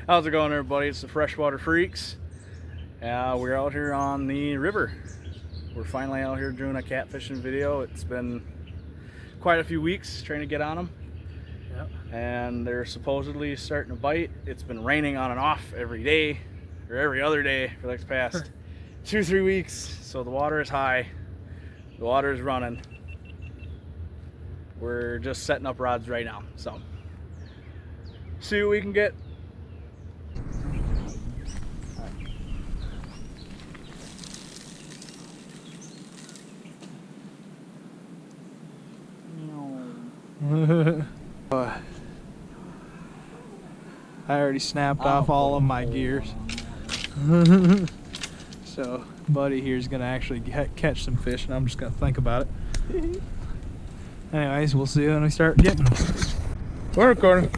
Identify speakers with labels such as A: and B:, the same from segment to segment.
A: How's it going, everybody? It's the Freshwater Freaks. We're out here on the river. We're finally out here doing a catfishing video. It's been quite a few weeks trying to get on them.
B: Yep.
A: And they're supposedly starting to bite. It's been raining on and off every day, or every other day for the past 2-3 weeks. So the water is high. The water is running. We're just setting up rods right now. So see what we can get.
B: I already snapped off all of my gears. So buddy here's gonna actually catch some fish, and I'm just gonna think about it. Anyways, we'll see when we start getting them. We're recording.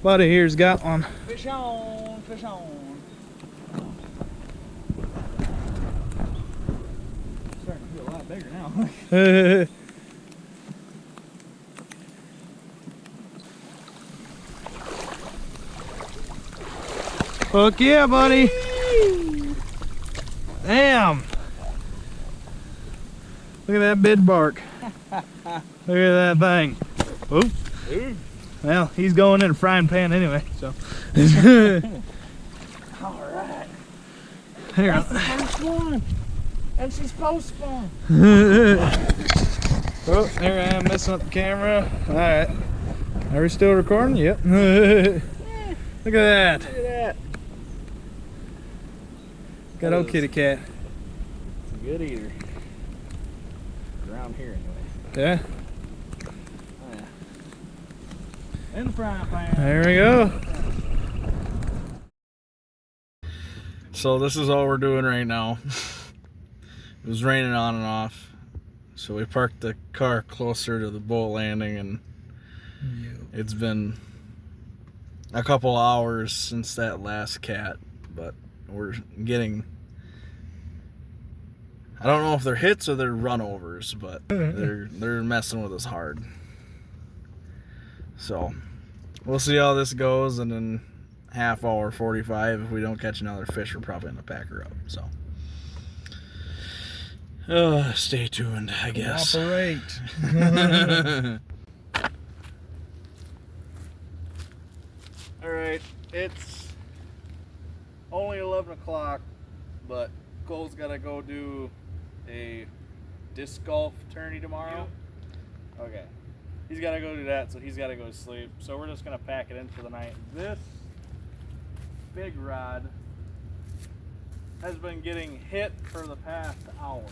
B: Buddy here's got one.
A: Fish on, fish on. Starting to feel a lot bigger now.
B: Fuck yeah, buddy. Damn. Look at that bid bark. Look at that thing. Oop. Well, he's going in a frying pan anyway, so.
A: Alright.
B: Here.
A: That's the first one. And she's post spawn.
B: Oh, there I am messing up the camera. Alright. Are we still recording? Yep. Look at that.
A: Look at that.
B: Good old kitty cat.
A: It's a good eater. Around here anyway.
B: Yeah.
A: Oh, yeah. In the frying pan.
B: There we go.
A: So this is all we're doing right now. It was raining on and off, so we parked the car closer to the boat landing, and it's been a couple hours since that last cat, but we're getting, I don't know if they're hits or they're runovers, but they're messing with us hard. So we'll see how this goes, and in half hour 45, if we don't catch another fish, we're probably gonna pack her up. So stay tuned, I guess.
B: Cooperate.
A: All right, it's only 11 o'clock, but Cole's got to go do a disc golf tourney tomorrow. Okay. He's got to go do that, so he's got to go to sleep. So we're just going to pack it in for the night. This big rod has been getting hit for the past hour.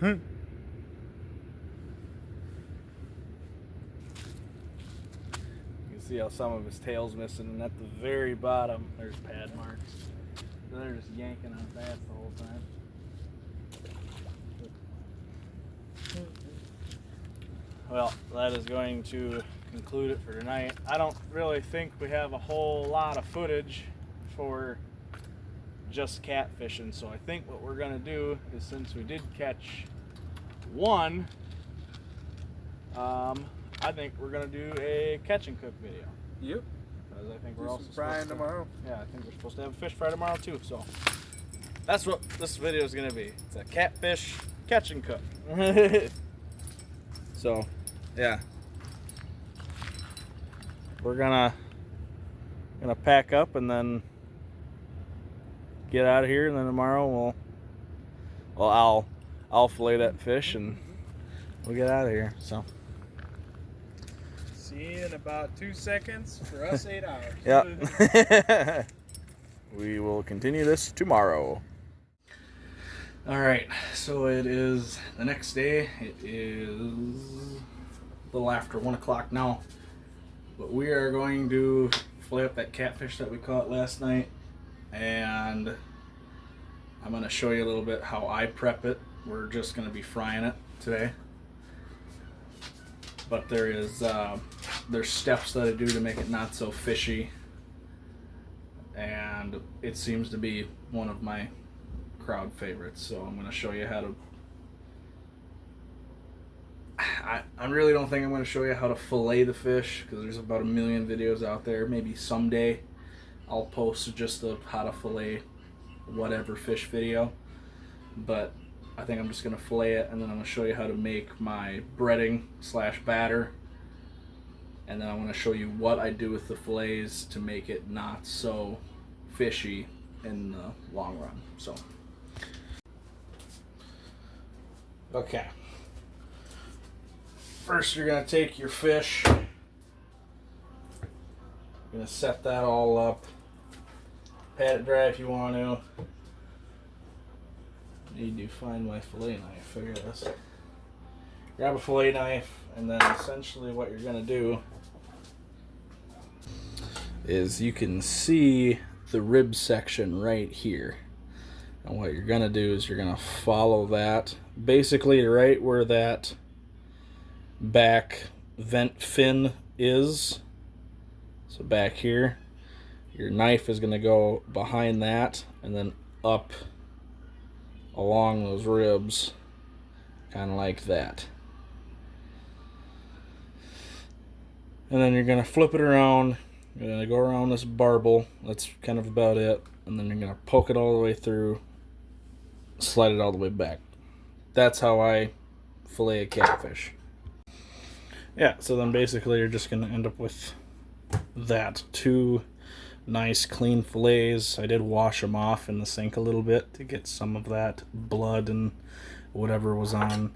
A: You can see how some of his tail's missing, and at the very bottom there's pad marks. So they're just yanking on fast the whole time. Well, that is going to conclude it for tonight. I don't really think we have a whole lot of footage for just catfishing, so I think what we're gonna do is, since we did catch one, I think we're gonna do a catch and cook video.
B: Yep.
A: Because I think we're also
B: frying tomorrow.
A: Yeah, I think we're supposed to have a fish fry tomorrow too. So that's what this video is gonna be. It's a catfish catch and cook. So yeah, we're gonna pack up and then get out of here, and then tomorrow I'll fillet that fish and we'll get out of here. So
B: See you in about 2 seconds. For us, 8 hours.
A: yeah. We will continue this tomorrow. All right, so it is the next day. It is a little after 1 o'clock now, but we are going to fillet up that catfish that we caught last night, and I'm going to show you a little bit how I prep it. We're just going to be frying it today, but there's steps that I do to make it not so fishy. and it seems to be one of my crowd favorites. So I'm going to show you how to. I really don't think I'm going to show you how to fillet the fish, because there's about a million videos out there. Maybe someday I'll post just a how to fillet whatever fish video, but I think I'm just going to fillet it, and then I'm going to show you how to make my breading / batter, and then I want to show you what I do with the fillets to make it not so fishy in the long run. So, okay. First, you're going to take your fish. You're going to set that all up. Pat it dry if you want to. Need to find my fillet knife. Figure this. Grab a fillet knife, and then essentially what you're going to do is you can see the rib section right here. And what you're going to do is you're going to follow that. Basically right where that back vent fin is. So back here. Your knife is going to go behind that and then up along those ribs. Kind of like that. And then you're going to flip it around. You're going to go around this barbel. That's kind of about it. And then you're going to poke it all the way through. Slide it all the way back. That's how I fillet a catfish. Yeah, so then basically you're just going to end up with that. 2 nice clean fillets. I did wash them off in the sink a little bit to get some of that blood and whatever was on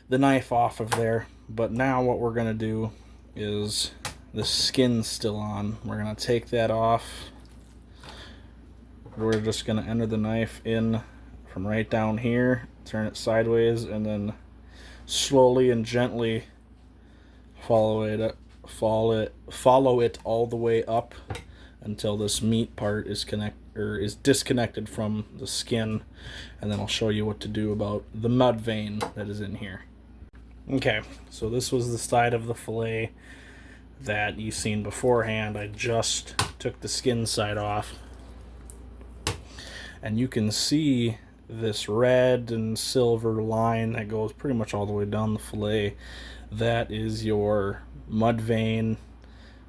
A: the knife off of there. But now what we're going to do is, the skin's still on. We're going to take that off. We're just going to enter the knife in from right down here, turn it sideways, and then slowly and gently follow it all the way up until this meat part is disconnected from the skin, and then I'll show you what to do about the mud vein that is in here. Okay, so this was the side of the fillet that you've seen beforehand. I just took the skin side off, and you can see this red and silver line that goes pretty much all the way down the fillet. That is your mud vein,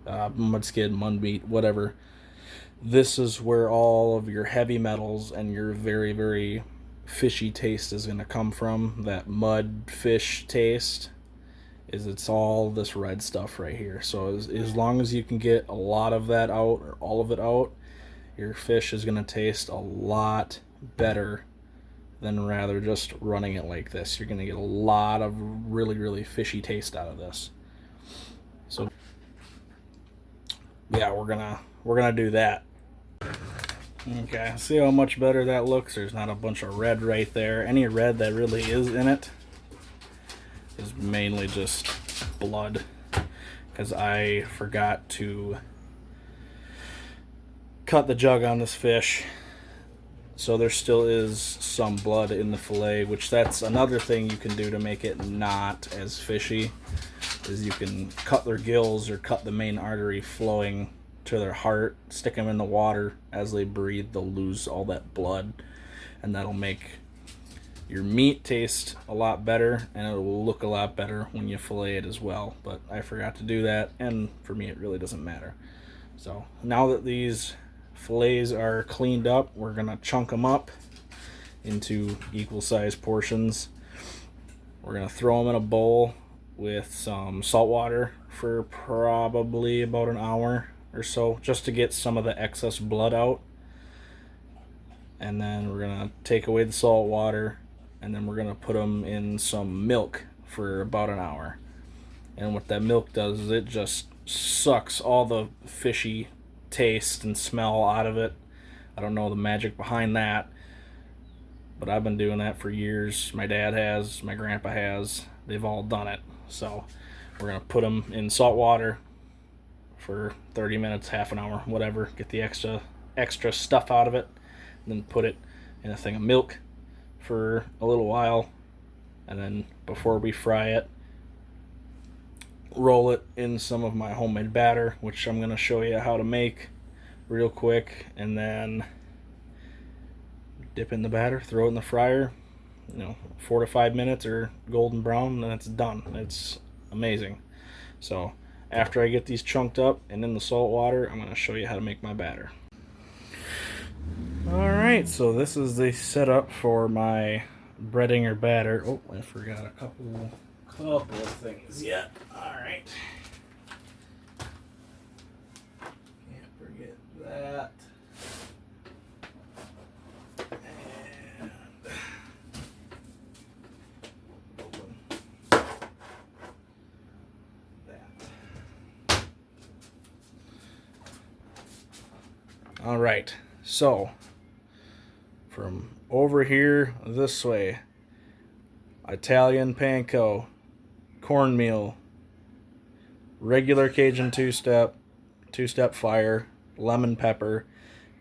A: mud skid, mud meat, whatever. This is where all of your heavy metals and your very, very fishy taste is going to come from. That mud fish taste it's all this red stuff right here. So as long as you can get a lot of that out, or all of it out, your fish is going to taste a lot better than rather just running it like this. You're going to get a lot of really, really fishy taste out of this. So yeah, we're gonna do that. Okay, see how much better that looks? There's not a bunch of red right there. Any red that really is in it is mainly just blood, because I forgot to cut the jug on this fish. So there still is some blood in the fillet, which that's another thing you can do to make it not as fishy, is you can cut their gills or cut the main artery flowing to their heart, stick them in the water. As they breathe, they'll lose all that blood, and that'll make your meat taste a lot better, and it will look a lot better when you fillet it as well. But I forgot to do that, and for me it really doesn't matter. So now that these fillets are cleaned up, we're gonna chunk them up into equal sized portions. We're gonna throw them in a bowl with some salt water for probably about an hour or so, just to get some of the excess blood out. And then we're gonna take away the salt water, and then we're gonna put them in some milk for about an hour. And what that milk does is it just sucks all the fishy taste and smell out of it. I don't know the magic behind that, but I've been doing that for years. My dad has, my grandpa has. They've all done it. So we're gonna put them in salt water for 30 minutes, half an hour, whatever. Get the extra stuff out of it, and then put it in a thing of milk for a little while, and then before we fry it, roll it in some of my homemade batter, which I'm going to show you how to make real quick, and then dip in the batter, throw it in the fryer, 4 to 5 minutes or golden brown, and it's done. It's amazing. So after I get these chunked up and in the salt water, I'm going to show you how to make my batter. Alright, so this is the setup for my breading or batter. Oh, I forgot a couple of things yet. Alright. Can't forget that. And open that. Alright, so from over here this way, Italian panko, cornmeal, regular Cajun two-step fire, lemon pepper,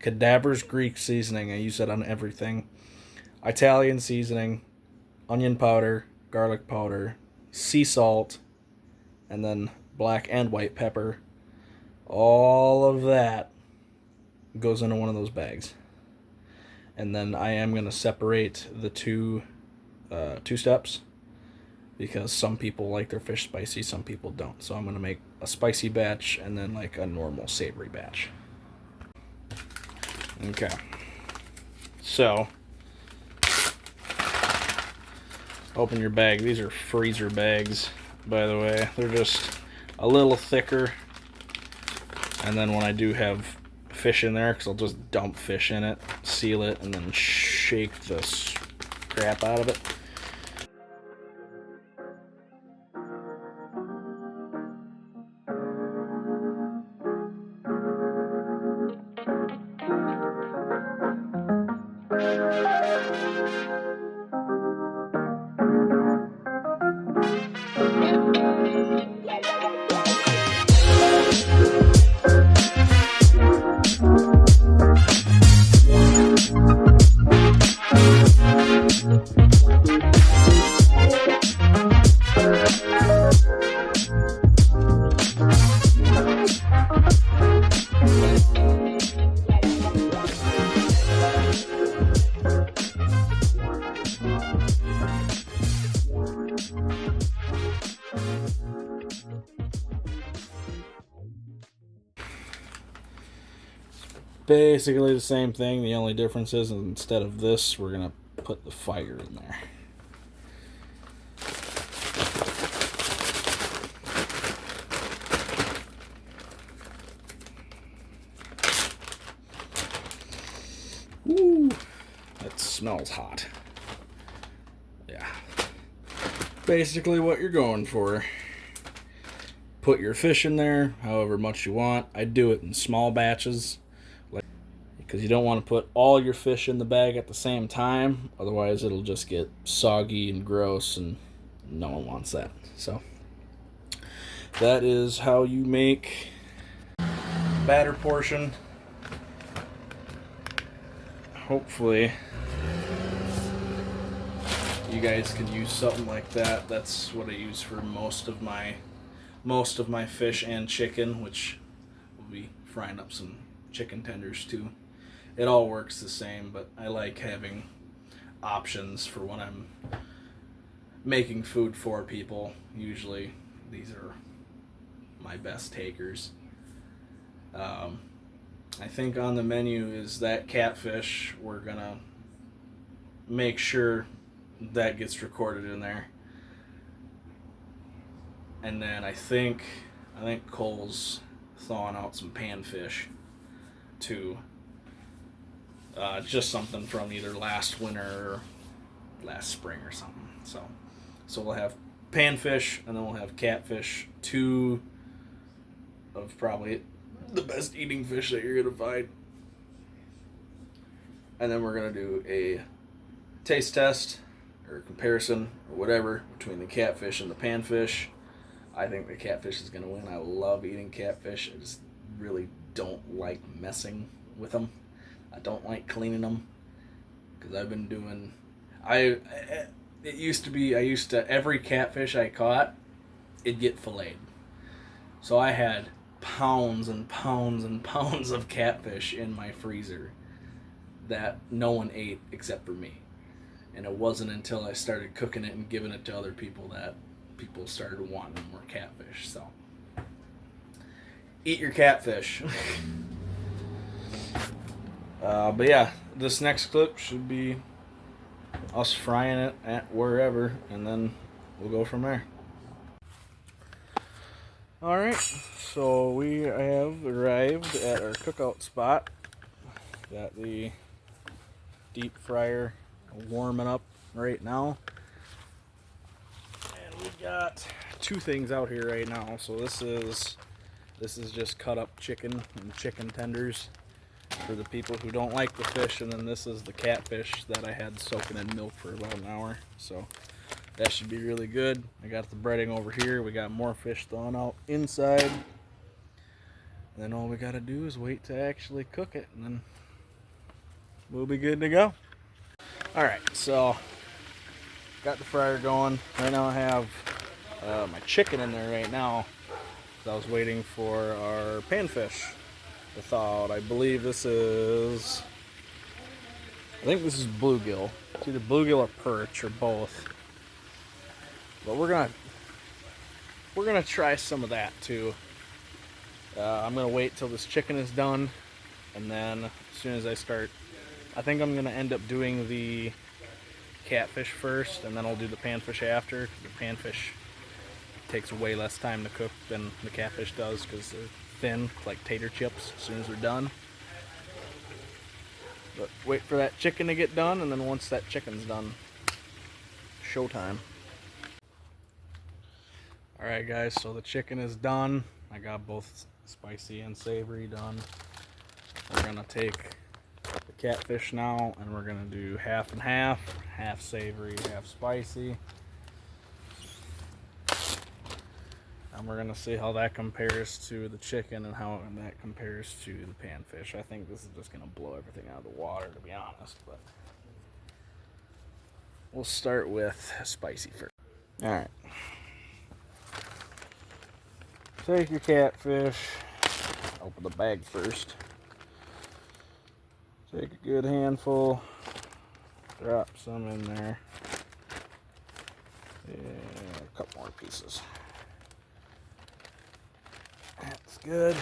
A: Cadaver's Greek seasoning, I use that on everything, Italian seasoning, onion powder, garlic powder, sea salt, and then black and white pepper. All of that goes into one of those bags. And then I am going to separate the two steps, because some people like their fish spicy, some people don't. So I'm going to make a spicy batch and then like a normal savory batch. Okay. So open your bag. These are freezer bags, by the way. They're just a little thicker. And then when I do have fish in there, because I'll just dump fish in it, seal it, and then shake the crap out of it. Basically the same thing. The only difference is instead of this, we're going to put the fire in there. Ooh, that smells hot. Yeah. Basically what you're going for. Put your fish in there however much you want. I do it in small batches, because you don't want to put all your fish in the bag at the same time. Otherwise it'll just get soggy and gross, and no one wants that. So that is how you make batter portion. Hopefully you guys can use something like that. That's what I use for most of my fish and chicken, which will be frying up some chicken tenders too. It all works the same, but I like having options for when I'm making food for people. Usually these are my best takers. I think on the menu is that catfish. We're gonna make sure that gets recorded in there. And then I think Cole's thawing out some panfish too. Just something from either last winter or last spring or something. So we'll have panfish, and then we'll have catfish, two of probably the best eating fish that you're gonna find. And then we're gonna do a taste test or comparison or whatever between the catfish and the panfish. I think the catfish is gonna win. I love eating catfish. I just really don't like messing with them. I don't like cleaning them, because I've been doing. It used to be, every catfish I caught, it'd get filleted. So I had pounds and pounds and pounds of catfish in my freezer that no one ate except for me. And it wasn't until I started cooking it and giving it to other people that people started wanting more catfish. So, eat your catfish. But yeah, this next clip should be us frying it at wherever, and then we'll go from there. Alright, so we have arrived at our cookout spot. Got the deep fryer warming up right now. And we got two things out here right now. So this is just cut up chicken and chicken tenders for the people who don't like the fish, and then this is the catfish that I had soaking in milk for about an hour. So that should be really good. I got the breading over here. We got more fish thawing out inside. And then all we got to do is wait to actually cook it, and then we'll be good to go. Alright, so got the fryer going. Right now I have my chicken in there right now. I was waiting for our panfish to thaw out. I believe I think this is bluegill. It's either bluegill or perch or both. But we're gonna try some of that too. I'm gonna wait till this chicken is done, and then as soon as I start, I think I'm gonna end up doing the catfish first, and then I'll do the panfish after. The panfish takes way less time to cook than the catfish does because they're thin, like tater chips, as soon as they're done. But wait for that chicken to get done, and then once that chicken's done, showtime. Alright guys, so the chicken is done. I got both spicy and savory done. We're gonna take the catfish now, and we're gonna do half and half savory, half spicy. And we're gonna see how that compares to the chicken and how that compares to the panfish. I think this is just gonna blow everything out of the water, to be honest, but we'll start with spicy first. Alright. Take your catfish, open the bag first. Take a good handful, drop some in there, and a couple more pieces. That's good.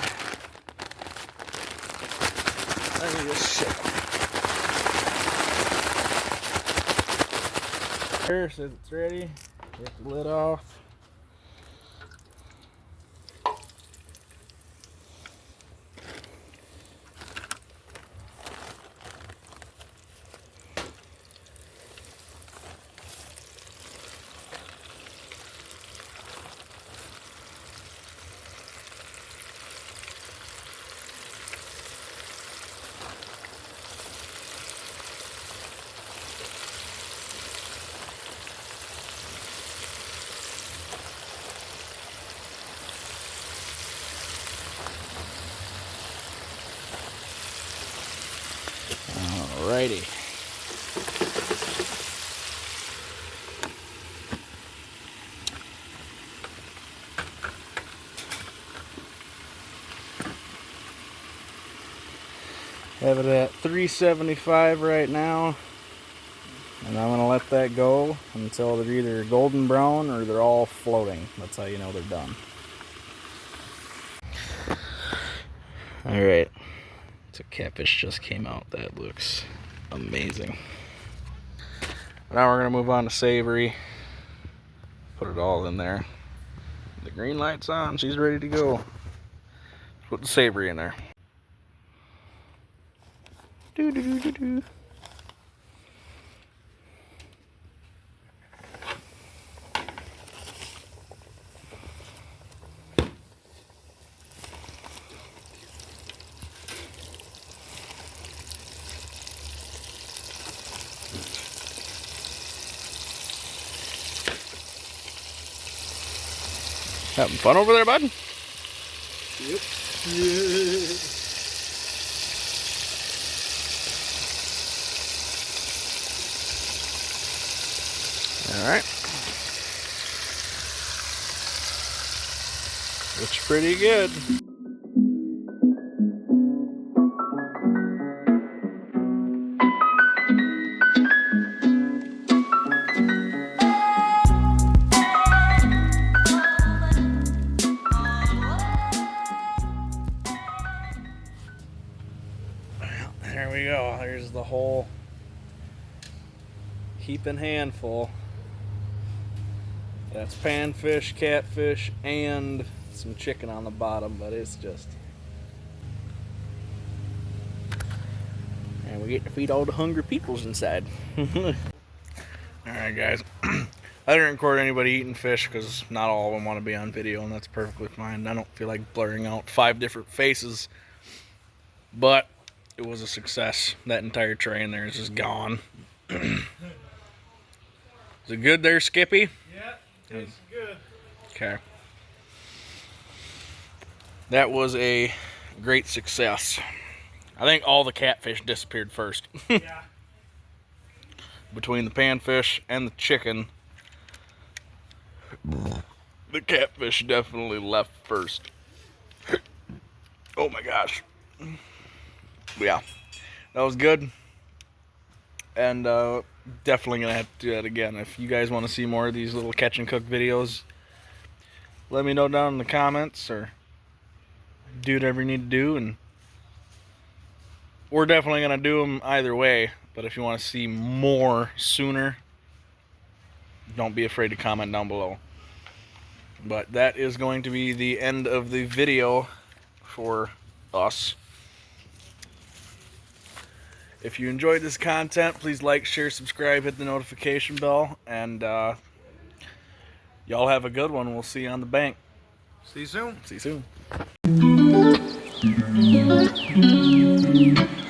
A: Let me just shake them. Here says it's ready. Get the lid off. Alrighty. Have it at 375 right now, and I'm going to let that go until they're either golden brown or they're all floating. That's how you know they're done. Alright, so catfish just came out. That looks amazing. Now we're going to move on to savory. Put it all in there. The green light's on, she's ready to go. Put the savory in there. Do do do do do. Having fun over there, bud? Yep. Yeah. Alright. Looks pretty good. whole heaping handful. That's panfish, catfish, and some chicken on the bottom, but it's just... And we get to feed all the hungry peoples inside. Alright guys, I didn't record anybody eating fish because not all of them want to be on video, and that's perfectly fine. I don't feel like blurring out 5 different faces, but it was a success. That entire tray in there is just gone. Is it good there, Skippy?
B: Yeah, it's good.
A: Okay. That was a great success. I think all the catfish disappeared first.
B: Yeah.
A: Between the panfish and the chicken, the catfish definitely left first. Oh my gosh. Yeah, that was good. And definitely gonna have to do that again. If you guys want to see more of these little catch and cook videos, let me know down in the comments, or do whatever you need to do. And we're definitely gonna do them either way. But if you want to see more sooner, don't be afraid to comment down below. But that is going to be the end of the video for us. If you enjoyed this content, please like, share, subscribe, hit the notification bell, and y'all have a good one. We'll see you on the bank.
B: See you soon.
A: See you soon.